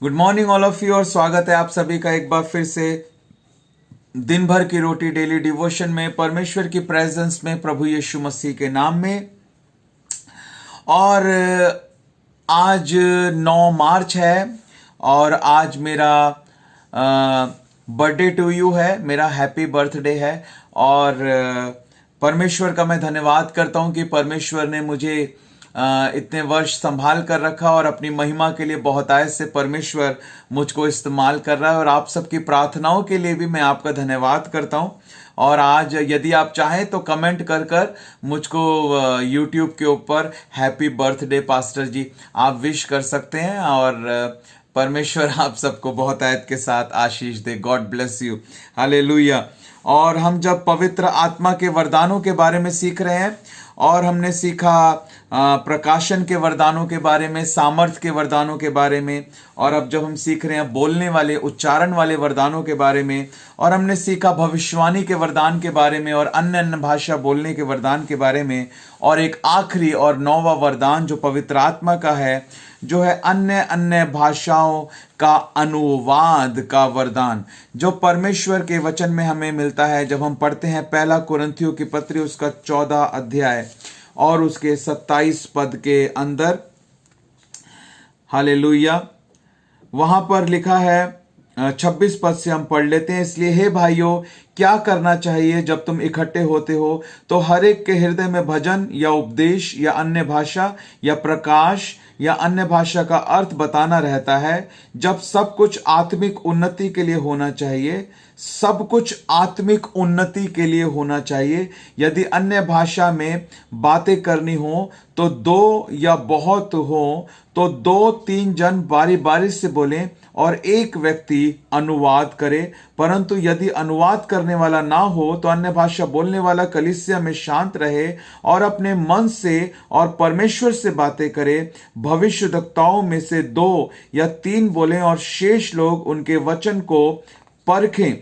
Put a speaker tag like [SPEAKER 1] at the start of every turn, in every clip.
[SPEAKER 1] Good morning all of you और स्वागत है आप सभी का एक बार फिर से दिन भर की रोटी डेली डिवोशन में, परमेश्वर की प्रेजेंस में, प्रभु यीशु मसीह के नाम में। और आज 9 मार्च है और आज मेरा बर्थडे टू यू है, मेरा हैप्पी बर्थडे है। और परमेश्वर का मैं धन्यवाद करता हूं कि परमेश्वर ने मुझे इतने वर्ष संभाल कर रखा और अपनी महिमा के लिए बहुतायत से परमेश्वर मुझको इस्तेमाल कर रहा है। और आप सबकी प्रार्थनाओं के लिए भी मैं आपका धन्यवाद करता हूं। और आज यदि आप चाहें तो कमेंट कर कर मुझको यूट्यूब के ऊपर हैप्पी बर्थडे पास्टर जी आप विश कर सकते हैं। और परमेश्वर आप सबको बहुतायत के साथ आशीष दे। God bless you, hallelujah. और हम जब पवित्र आत्मा के वरदानों के बारे में सीख रहे हैं और हमने सीखा प्रकाशन के वरदानों के बारे में, सामर्थ के वरदानों के बारे में, और अब जब हम सीख रहे हैं बोलने वाले, उच्चारण वाले वरदानों के बारे में, और हमने सीखा भविष्यवाणी के वरदान के बारे में और अन्य अन्य भाषा बोलने के वरदान के बारे में, और एक आखिरी और 9वां वरदान जो पवित्र आत्मा का है, जो है अन्य अन्य भाषाओं का अनुवाद का वरदान, जो परमेश्वर के वचन में हमें मिलता है जब हम पढ़ते हैं पहला कुरिन्थियों की पत्री उसका 14 अध्याय और उसके 27 पद के अंदर। हालेलुया। वहां पर लिखा है, 26 पद से हम पढ़ लेते हैं। इसलिए हे भाइयों, क्या करना चाहिए जब तुम इकट्ठे होते हो तो हर एक के हृदय में भजन या उपदेश या अन्य भाषा या प्रकाश या अन्य भाषा का अर्थ बताना रहता है। जब सब कुछ आत्मिक उन्नति के लिए होना चाहिए, सब कुछ आत्मिक उन्नति के लिए होना चाहिए। यदि अन्य भाषा में बातें करनी हो तो 2 या बहुत हो तो 2-3 जन बारी बारी से बोलें और एक व्यक्ति अनुवाद करे। परंतु यदि अनुवाद करने वाला ना हो तो अन्य भाषा बोलने वाला कलीसिया में शांत रहे और अपने मन से और परमेश्वर से बातें करे। भविष्यद्वक्ताओं में से 2 या 3 बोलें और शेष लोग उनके वचन को परखें।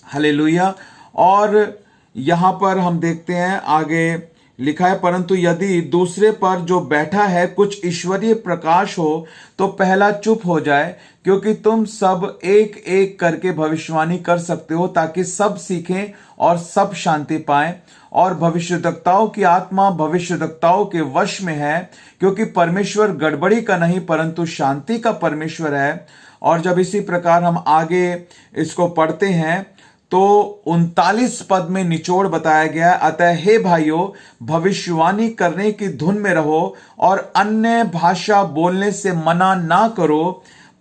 [SPEAKER 1] हालेलुया। और यहां पर हम देखते हैं आगे लिखा है, परंतु यदि दूसरे पर जो बैठा है कुछ ईश्वरीय प्रकाश हो तो पहला चुप हो जाए, क्योंकि तुम सब एक एक करके भविष्यवाणी कर सकते हो ताकि सब सीखें और सब शांति पाएं। और भविष्यद्वक्ताओं की आत्मा भविष्यद्वक्ताओं के वश में है, क्योंकि परमेश्वर गड़बड़ी का नहीं परंतु शांति का परमेश्वर है। और जब इसी प्रकार हम आगे इसको पढ़ते हैं तो 39 पद में निचोड़ बताया गया, अतः हे भाइयों, भविष्यवाणी करने की धुन में रहो और अन्य भाषा बोलने से मना ना करो,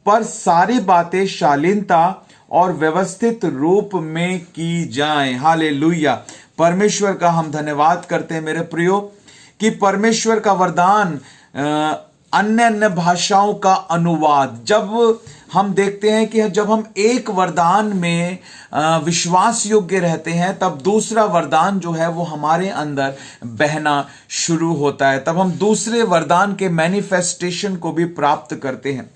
[SPEAKER 1] पर सारी बातें शालीनता और व्यवस्थित रूप में की जाएं। हालेलुया। परमेश्वर का हम धन्यवाद करते हैं मेरे प्रियो कि परमेश्वर का वरदान अन्य अन्य भाषाओं का अनुवाद। जब हम देखते हैं कि जब हम एक वरदान में विश्वास योग्य रहते हैं तब दूसरा वरदान जो है वो हमारे अंदर बहना शुरू होता है, तब हम दूसरे वरदान के मैनिफेस्टेशन को भी प्राप्त करते हैं।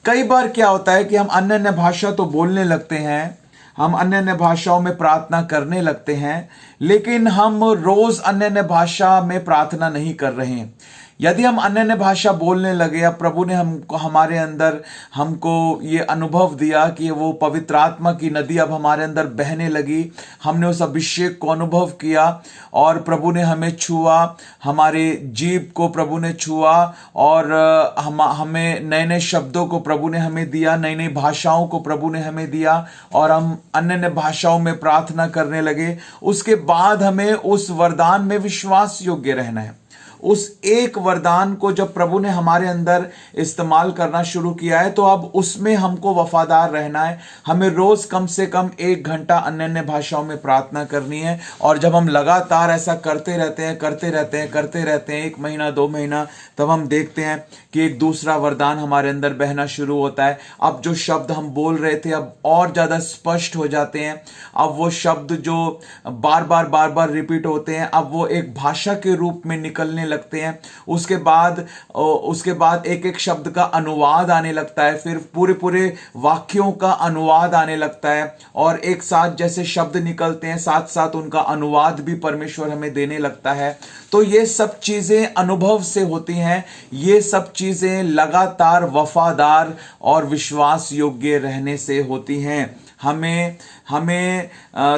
[SPEAKER 1] कई बार क्या होता है कि हम अन्य अन्य भाषा तो बोलने लगते हैं, हम अन्य अन्य भाषाओं में प्रार्थना करने लगते हैं, लेकिन हम रोज अन्य अन्य भाषा में प्रार्थना नहीं कर रहे हैं। यदि हम अन्य अन्य भाषा बोलने लगे, अब प्रभु ने हमको हमारे अंदर हमको ये अनुभव दिया कि वो पवित्र आत्मा की नदी अब हमारे अंदर बहने लगी, हमने उस अभिषेक को अनुभव किया और प्रभु ने हमें छुआ, हमारे जीभ को प्रभु ने छुआ और हमें नए नए शब्दों को प्रभु ने हमें दिया, नई नई भाषाओं को प्रभु ने हमें दिया और हम अन्य अन्य भाषाओं में प्रार्थना करने लगे। उसके बाद हमें उस वरदान में विश्वास योग्य रहना है। उस एक वरदान को जब प्रभु ने हमारे अंदर इस्तेमाल करना शुरू किया है तो अब उसमें हमको वफादार रहना है। हमें रोज कम से कम 1 घंटा अन्य अन्य भाषाओं में प्रार्थना करनी है। और जब हम लगातार ऐसा करते रहते हैं 1 महीना 2 महीना, तब हम देखते हैं कि एक दूसरा वरदान हमारे अंदर बहना शुरू होता है। अब जो शब्द हम बोल रहे थे अब और ज्यादा स्पष्ट हो जाते हैं। अब वो शब्द जो बार बार रिपीट होते हैं अब वो एक भाषा के रूप में निकलने लगते हैं। उसके बाद एक एक शब्द का अनुवाद आने लगता है, फिर पूरे पूरे वाक्यों का अनुवाद आने लगता है, और एक साथ जैसे शब्द निकलते हैं साथ साथ उनका अनुवाद भी परमेश्वर हमें देने लगता है। तो ये सब चीजें अनुभव से होती हैं, ये सब चीजें लगातार वफादार और विश्वास योग्य रहने से होती हैं। हमें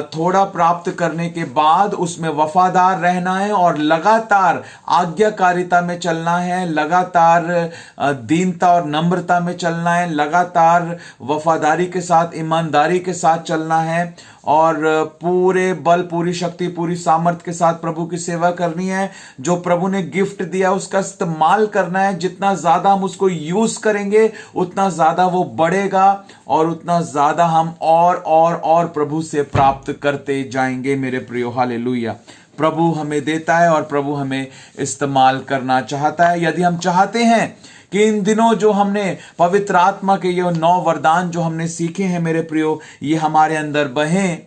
[SPEAKER 1] थोड़ा प्राप्त करने के बाद उसमें वफादार रहना है और लगातार आज्ञाकारिता में चलना है, लगातार दीनता और नम्रता में चलना है, लगातार वफादारी के साथ ईमानदारी के साथ चलना है, और पूरे बल, पूरी शक्ति, पूरी सामर्थ के साथ प्रभु की सेवा करनी है। जो प्रभु ने गिफ्ट दिया उसका इस्तेमाल करना है। जितना ज्यादा हम उसको यूज करेंगे उतना ज्यादा वो बढ़ेगा, और उतना ज्यादा हम और प्रभु से प्राप्त करते जाएंगे मेरे प्रियो। हालेलुया। प्रभु हमें देता है और प्रभु हमें इस्तेमाल करना चाहता है। यदि हम चाहते हैं कि इन दिनों जो हमने पवित्र आत्मा के ये 9 वरदान जो हमने सीखे हैं मेरे प्रियो, ये हमारे अंदर बहें,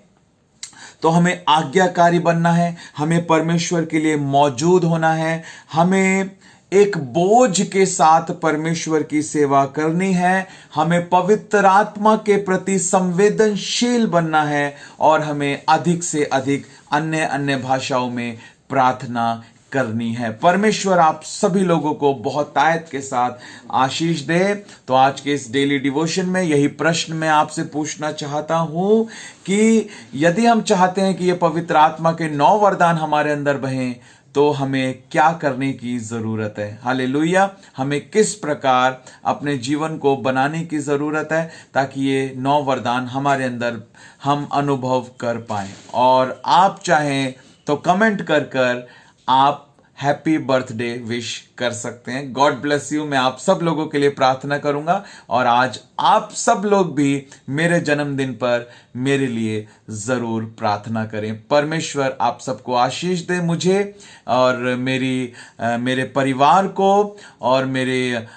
[SPEAKER 1] तो हमें आज्ञाकारी बनना है, हमें परमेश्वर के लिए मौजूद होना है, हमें एक बोझ के साथ परमेश्वर की सेवा करनी है, हमें पवित्र आत्मा के प्रति संवेदनशील बनना है, और हमें अधिक से अधिक अन्य अन्य भाषाओं में प्रार्थना करनी है। परमेश्वर आप सभी लोगों को बहुत तायत के साथ आशीष दे। तो आज के इस डेली डिवोशन में यही प्रश्न मैं आपसे पूछना चाहता हूं कि यदि हम चाहते हैं कि ये पवित्र आत्मा के 9 वरदान हमारे अंदर बहें, तो हमें क्या करने की जरूरत है। हालेलुया। हमें किस प्रकार अपने जीवन को बनाने की जरूरत है ताकि ये 9 वरदान हमारे अंदर हम अनुभव कर पाएं। और आप चाहें तो कमेंट कर आप हैप्पी बर्थडे विश कर सकते हैं। God bless you. मैं आप सब लोगों के लिए प्रार्थना करूंगा, और आज आप सब लोग भी मेरे जन्मदिन पर मेरे लिए जरूर प्रार्थना करें। परमेश्वर आप सबको आशीष दे, मुझे और मेरे परिवार को और मेरे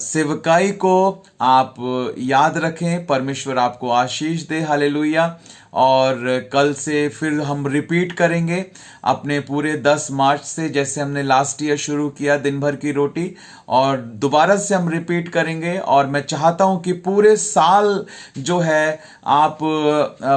[SPEAKER 1] सेवकाई को आप याद रखें। परमेश्वर आपको आशीष दे। हालेलुया। और कल से फिर हम रिपीट करेंगे अपने पूरे 10 मार्च से, जैसे हमने लास्ट ईयर शुरू किया दिन भर की रोटी, और दोबारा से हम रिपीट करेंगे। और मैं चाहता हूं कि पूरे साल जो है आप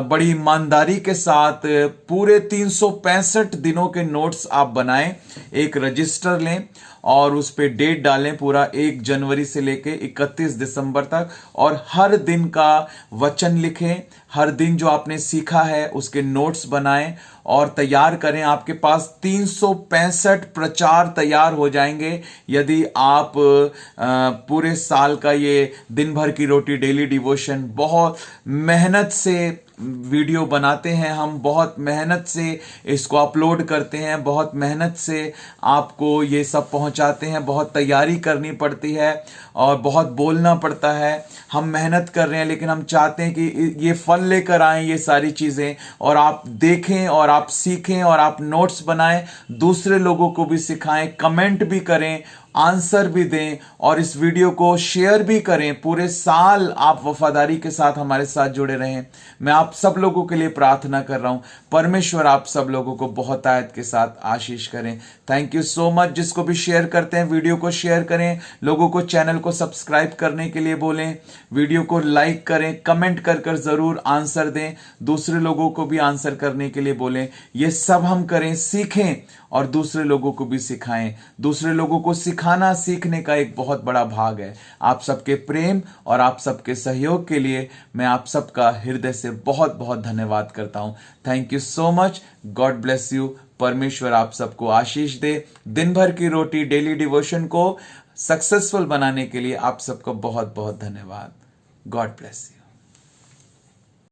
[SPEAKER 1] बड़ी ईमानदारी के साथ पूरे 365 दिनों के नोट्स आप बनाएं, एक रजिस्टर लें और उस पे डेट डालें, पूरा 1 जनवरी से लेके 31 दिसंबर तक, और हर दिन का वचन लिखें, हर दिन जो आपने सीखा है उसके नोट्स बनाएं और तैयार करें। आपके पास 365 प्रचार तैयार हो जाएंगे यदि आप पूरे साल का ये दिन भर की रोटी डेली डिवोशन बहुत मेहनत से वीडियो बनाते हैं, हम बहुत मेहनत से इसको अपलोड करते हैं, बहुत मेहनत से आपको ये सब पहुंचाते हैं, बहुत तैयारी करनी पड़ती है और बहुत बोलना पड़ता है। हम मेहनत कर रहे हैं, लेकिन हम चाहते हैं कि ये फल लेकर आएं ये सारी चीजें, और आप देखें और आप सीखें और आप नोट्स बनाएं, दूसरे लोगों को भी सिखाएं, कमेंट भी करें, आंसर भी दें, और इस वीडियो को शेयर भी करें। पूरे साल आप वफादारी के साथ हमारे साथ जुड़े रहें। मैं आप सब लोगों के लिए प्रार्थना कर रहा हूं। परमेश्वर आप सब लोगों को बहुत आयत के साथ आशीष करें। Thank you so much. जिसको भी शेयर करते हैं वीडियो को शेयर करें, लोगों को चैनल को सब्सक्राइब करने के लिए बोलें, वीडियो को लाइक करें, कमेंट कर जरूर आंसर दें, दूसरे लोगों को भी आंसर करने के लिए बोलें। ये सब हम करें, सीखें और दूसरे लोगों को भी सिखाएं। दूसरे लोगों को सिखाना सीखने का एक बहुत बड़ा भाग है। आप सबके प्रेम और आप सबके सहयोग के लिए मैं आप सबका हृदय से बहुत बहुत धन्यवाद करता हूं। Thank you so much. God bless you. परमेश्वर आप सबको आशीष दे। दिन भर की रोटी डेली डिवोशन को सक्सेसफुल बनाने के लिए आप सबको बहुत बहुत धन्यवाद। God bless you.